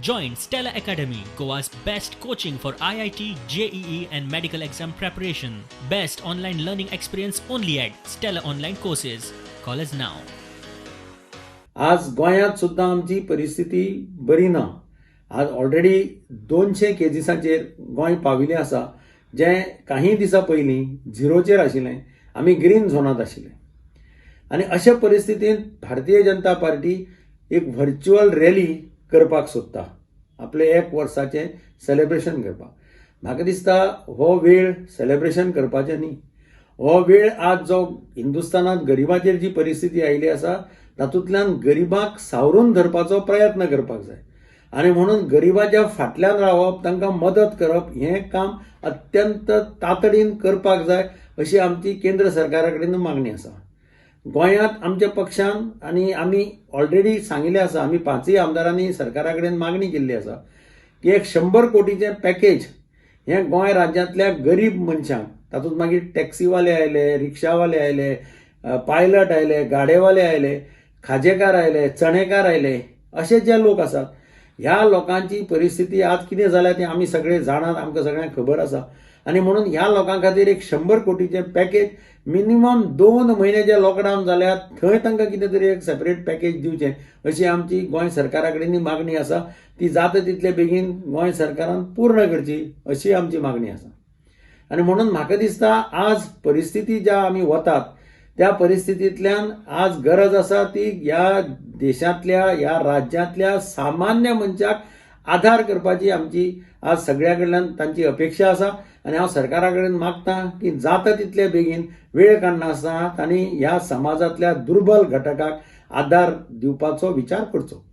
Join Stella Academy, Goa's best coaching for IIT, JEE and medical exam preparation. Best online learning experience only at Stella Online Courses. Call us now. आज गोंयांत सुद्दां आमची परिस्थिती बरी ना. आज already 200 केजीसांचेर Goa पाविल्लें आसा, जें काही दिसां पयलीं झिरोचेर आशिल्लें. आमी ग्रीन झोनांत आशिल्ले आनी अशा परिस्थितींत भारतीय जनता पार्टी एक व्हर्च्युअल रॅली करपाक सोदता, आपले 1 वर्साचें सेलेब्रेशन करपाक. म्हाका दिसता हो वेळ सेलेब्रेशन करपाचें न्ही. हो वेळ आज जो हिंदुस्थानांत गरिबांचेर जी परिस्थिती आयिल्ली आसा तातूंतल्यान गरिबांक सावरून धरपाचो प्रयत्न करपाक जाय आनी म्हणून गरिबाच्या फाटल्यान रावप, तांकां मदत करप हें काम अत्यंत तातडीन करपाक जाय अशी आमची केंद्र सरकारा कडेन मागणी आसा. गोंयांत आमच्या पक्षान आनी आमी ऑलरेडी सांगिल्लें आसा, आमी 5 आमदारांनी सरकारा कडेन मागणी केल्ली आसा की एक 100 कोटीचें पॅकेज हें गोंय राज्यांतल्या गरीब मनशांक, तातूंत मागीर टॅक्सीवाले आयले, रिक्षावाले आयले, पायलट आयले, गाडेवाले आयले, खाजेकार आयले, चणेकार आयले, अशे जे लोक आसात ह्या लोकांची परिस्थिती आज कितें जाल्या तें आमी सगळे जाणात, आमकां सगळ्यांक खबर आसा. आनी म्हणून ह्या लोकां खातीर एक 100 कोटीचें पॅकेज, मिनिमम 2 म्हयने जे लॉकडावन जाल्यात थंय तांकां कितें तरी एक सेपरेट पॅकेज दिवचें अशी आमची गोंय सरकारा कडेन मागणी आसा. ती जाता तितले बेगीन गोंय सरकारान पूर्ण करची अशी आमची मागणी आसा. आनी म्हणून म्हाका दिसता आज परिस्थिती ज्या आमी वतात त्या परिस्थितींतल्यान आज गरज आसा ती ह्या देशांतल्या, ह्या राज्यांतल्या सामान्य मनशाक आधार करपाची आमची आज सगळ्या कडल्यान तांची अपेक्षा आसा. आनी हांव सरकारा कडेन मागतां की जाता तितले बेगीन वेळ काडनासतना तांणी ह्या समाजांतल्या दुर्बल घटकाक आदार दिवपाचो विचार करचो.